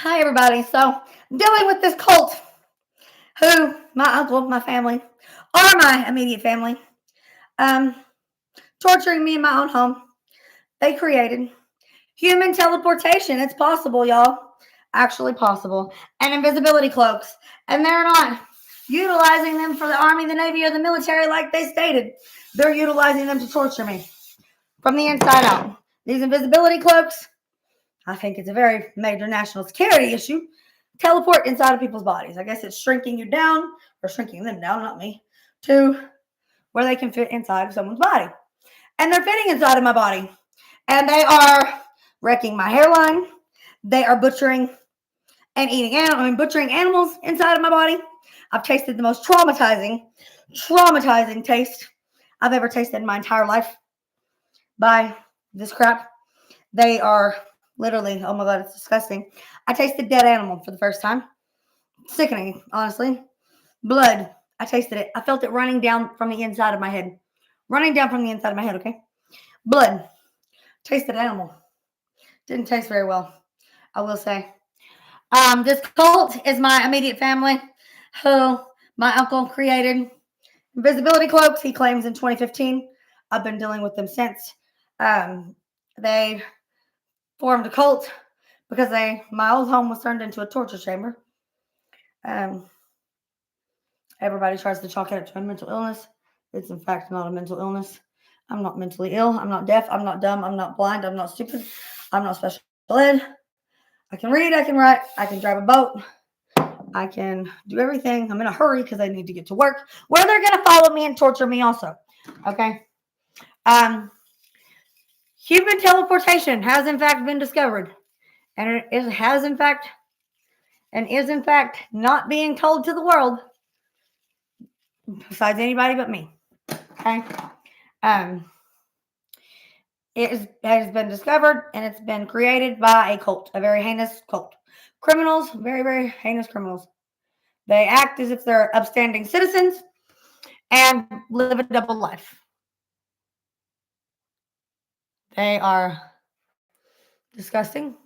Hi, everybody. So, dealing with this cult, who my uncle, my family, are my immediate family, um, torturing me in my own home. They created human teleportation. It's possible, y'all. Actually possible. And invisibility cloaks. And they're not utilizing them for the army, the navy, or the military like they stated. They're utilizing them to torture me from the inside out. These invisibility cloaks, I think it's a very major national security issue. Teleport inside of people's bodies. I guess it's shrinking you down, or shrinking them down, not me, to where they can fit inside of someone's body. And they're fitting inside of my body. And they are wrecking my hairline. They are butchering and butchering animals inside of my body. I've tasted the most traumatizing taste I've ever tasted in my entire life by this crap. They are literally, oh my God, it's disgusting. I tasted dead animal for the first time. Sickening, honestly. Blood. I tasted it. I felt it running down from the inside of my head. Running down from the inside of my head, okay? Blood. Tasted animal. Didn't taste very well, I will say. This cult is my immediate family, who my uncle created. Invisibility cloaks, he claims, in 2015. I've been dealing with them since. They formed a cult because my old home was turned into a torture chamber. Everybody tries to chalk it up to a mental illness. It's in fact not a mental illness. I'm not mentally ill. I'm not deaf. I'm not dumb. I'm not blind. I'm not stupid. I'm not special ed. I can read. I can write. I can drive a boat. I can do everything. I'm in a hurry because I need to get to work, where they're going to follow me and torture me also. Okay. Human teleportation has in fact been discovered, and it has in fact not being told to the world besides anybody but me. Okay. It has been discovered, and it's been created by a cult, a very heinous cult. Criminals, very, very heinous criminals. They act as if they're upstanding citizens and live a double life. They are disgusting.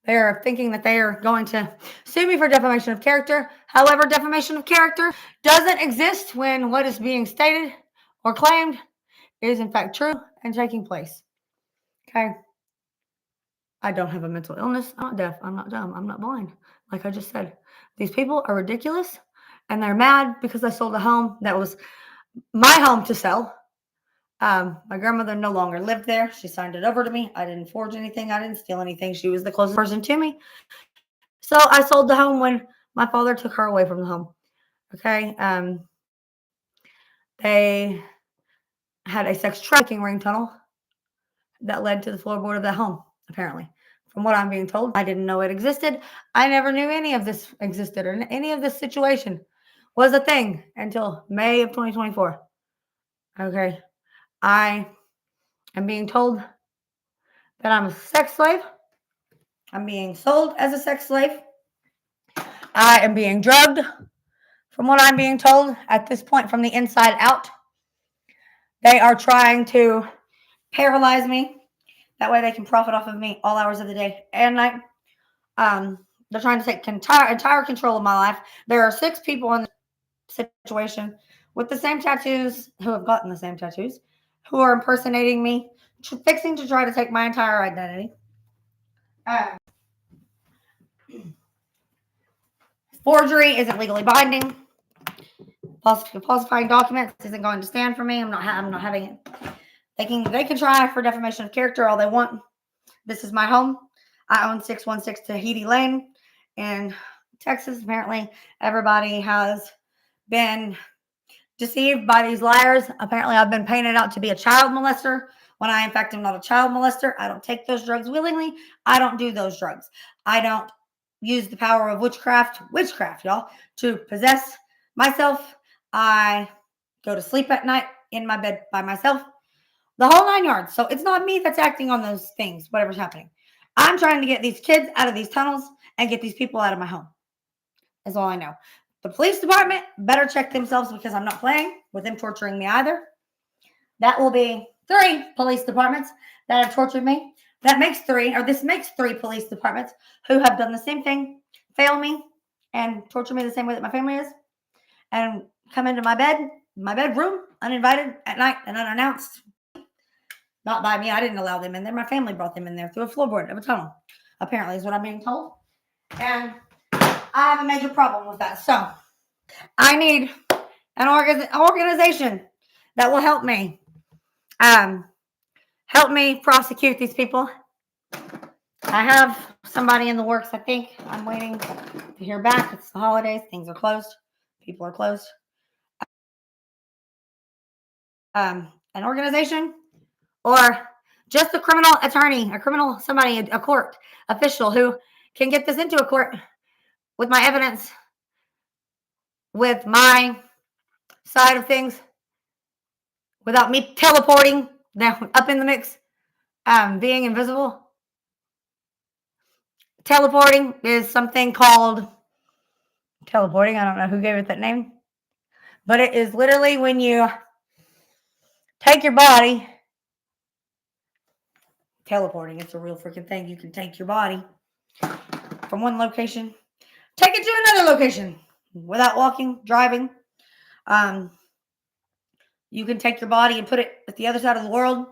They are thinking that they are going to sue me for defamation of character. However, defamation of character doesn't exist when what is being stated or claimed is in fact true and taking place. Okay. I don't have a mental illness. I'm not deaf. I'm not dumb. I'm not blind. Like I just said, these people are ridiculous, and they're mad because I sold a home that was my home to sell. My grandmother no longer lived there. She signed it over to me. I didn't forge anything. I didn't steal anything. She was the closest person to me. So I sold the home when my father took her away from the home. Okay. They had a sex trafficking ring tunnel that led to the floorboard of the home, apparently. From what I'm being told, I didn't know it existed. I never knew any of this existed, or any of this situation was a thing until May of 2024. Okay. I am being told that I'm a sex slave. I'm being sold as a sex slave. I am being drugged, from what I'm being told at this point, from the inside out. They are trying to paralyze me. That way they can profit off of me all hours of the day and night. They're trying to take entire control of my life. There are 6 people in this situation with the same tattoos, who have gotten the same tattoos, who are impersonating me, fixing to try to take my entire identity. Forgery isn't legally binding. Falsifying documents isn't going to stand for me. I'm not having it. They can try for defamation of character all they want. This is my home. I own 616 Tahiti Lane in Texas. Apparently, everybody has been deceived by these liars. Apparently, I've been painted out to be a child molester when I, in fact, am not a child molester. I don't take those drugs willingly. I don't do those drugs. I don't use the power of witchcraft, y'all, to possess myself. I go to sleep at night in my bed by myself. The whole 9 yards. So it's not me that's acting on those things, whatever's happening. I'm trying to get these kids out of these tunnels and get these people out of my home. That's all I know. The police department better check themselves, because I'm not playing with them torturing me either. That will be 3 police departments that have tortured me. This makes 3 police departments who have done the same thing fail me and torture me the same way that my family is, and come into my bedroom, uninvited at night and unannounced. Not by me. I didn't allow them in there. My family brought them in there through a floorboard of a tunnel, apparently, is what I'm being told. And I have a major problem with that. So I need an organization that will help me. Help me prosecute these people. I have somebody in the works, I think. I'm waiting to hear back. It's the holidays. Things are closed. People are closed. An organization or just a criminal attorney, a court official who can get this into a court with my evidence, with my side of things, without me teleporting down up in the mix, being invisible. Teleporting is something called teleporting. I don't know who gave it that name, but it is literally when you take your body. Teleporting, it's a real freaking thing. You can take your body from one location, take it to another location without walking, driving. You can take your body and put it at the other side of the world.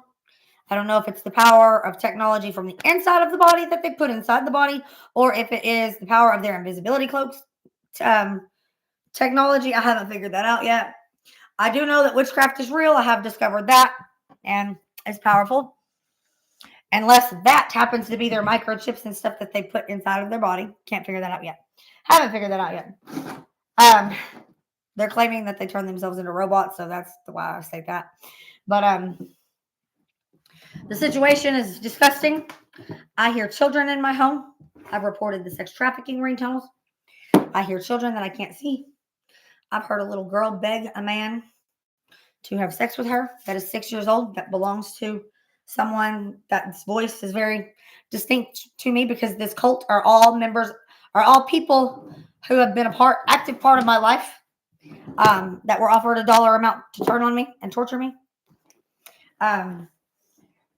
I don't know if it's the power of technology from the inside of the body that they put inside the body, or if it is the power of their invisibility cloaks technology. I haven't figured that out yet. I do know that witchcraft is real. I have discovered that, and it's powerful. Unless that happens to be their microchips and stuff that they put inside of their body. Can't figure that out yet. Haven't figured that out yet. They're claiming that they turn themselves into robots, so that's why I say that. But the situation is disgusting. I hear children in my home. I've reported the sex trafficking ringtones. I hear children that I can't see. I've heard a little girl beg a man to have sex with her that is 6 years old, that belongs to someone that's voice is very distinct to me, because this cult are all people who have been active part of my life, that were offered $1 amount to turn on me and torture me.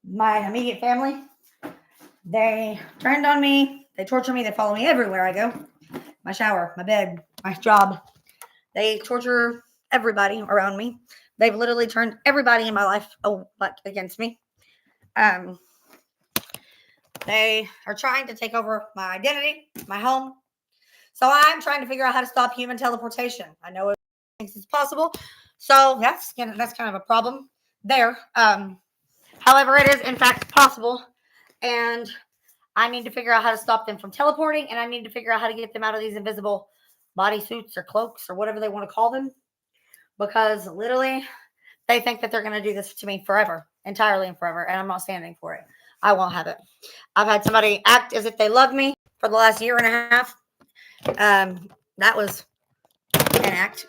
My immediate family, they turned on me, they torture me, they follow me everywhere I go. My shower, my bed, my job. They torture everybody around me. They've literally turned everybody in my life against me. They are trying to take over my identity, my home. So I'm trying to figure out how to stop human teleportation. I know it thinks it's possible. So that's kind of a problem there. However, it is in fact possible. And I need to figure out how to stop them from teleporting. And I need to figure out how to get them out of these invisible bodysuits or cloaks or whatever they want to call them. Because literally, they think that they're going to do this to me forever, entirely and forever. And I'm not standing for it. I won't have it. I've had somebody act as if they love me for the last year and a half. That was an act.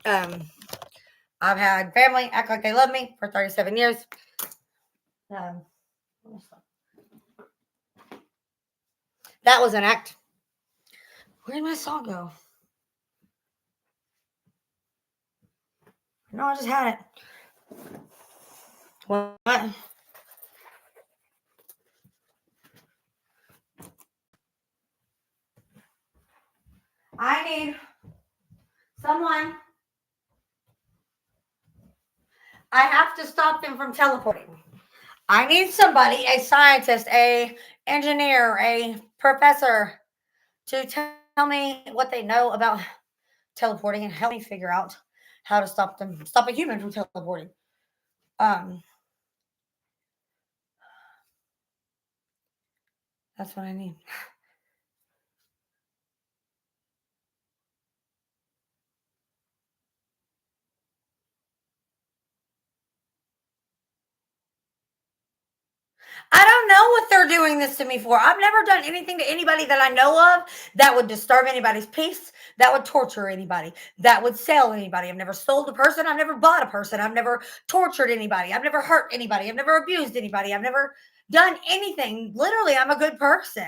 I've had family act like they love me for 37 years. That was an act. Where did my song go? No, I just had it. What? I need someone. I have to stop them from teleporting. I need somebody, a scientist, a engineer, a professor, to tell me what they know about teleporting and help me figure out how to stop a human from teleporting. That's what I need. I don't know what they're doing this to me for. I've never done anything to anybody that I know of that would disturb anybody's peace, that would torture anybody, that would sell anybody. I've never sold a person. I've never bought a person. I've never tortured anybody. I've never hurt anybody. I've never abused anybody. I've never done anything. Literally, I'm a good person.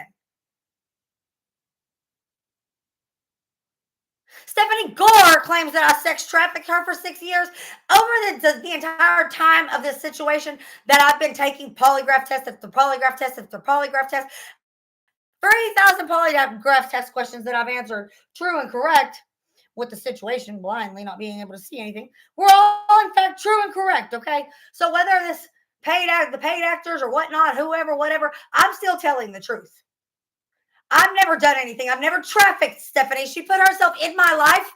Stephanie Gore claims that I sex trafficked her for 6 years. Over the entire time of this situation that I've been taking polygraph test after polygraph test after polygraph test, 3,000 polygraph test questions that I've answered true and correct with the situation blindly not being able to see anything were all in fact true and correct. Okay, so whether this the paid actors or whatnot, whoever, whatever, I'm still telling the truth. I've never done anything. I've never trafficked Stephanie. She put herself in my life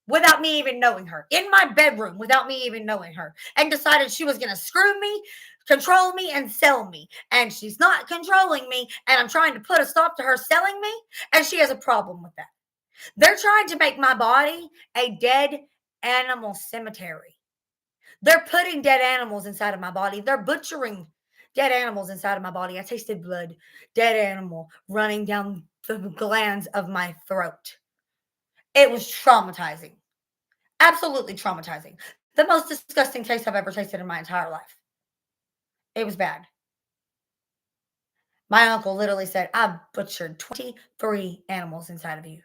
without me even knowing her, in my bedroom without me even knowing her, and decided she was going to screw me, control me, and sell me. And she's not controlling me, and I'm trying to put a stop to her selling me, and she has a problem with that. They're trying to make my body a dead animal cemetery. They're putting dead animals inside of my body. They're butchering dead animals inside of my body. I tasted blood, dead animal running down the glands of my throat. It was traumatizing. Absolutely traumatizing. The most disgusting taste I've ever tasted in my entire life. It was bad. My uncle literally said, "I butchered 23 animals inside of you."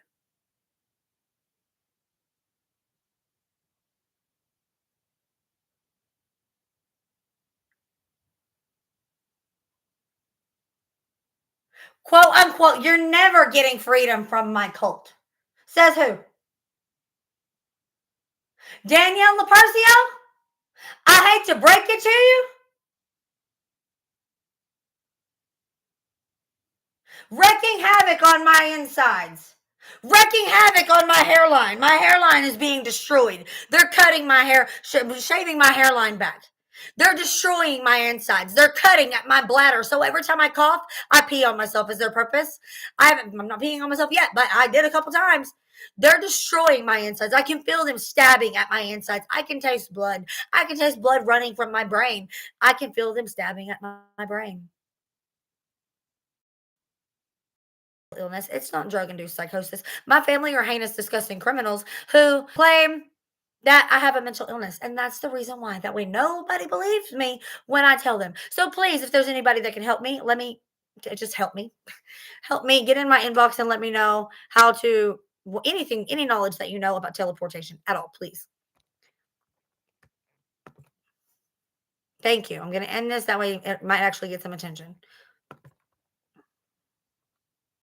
Quote unquote, you're never getting freedom from my cult. Says who? Danielle Lapercio? I hate to break it to you. Wrecking havoc on my insides. Wrecking havoc on my hairline. My hairline is being destroyed. They're cutting my hair, shaving my hairline back. They're destroying my insides. They're cutting at my bladder. So every time I cough, I pee on myself. Is their purpose? I'm not peeing on myself yet, but I did a couple times. They're destroying my insides. I can feel them stabbing at my insides. I can taste blood. I can taste blood running from my brain. I can feel them stabbing at my brain. Illness. It's not drug induced psychosis. My family are heinous, disgusting criminals who claim that I have a mental illness. And that's the reason why. That way nobody believes me when I tell them. So please, if there's anybody that can help me, let me just help me. Help me get in my inbox and let me know how to anything, any knowledge that you know about teleportation at all, please. Thank you. I'm going to end this. That way it might actually get some attention.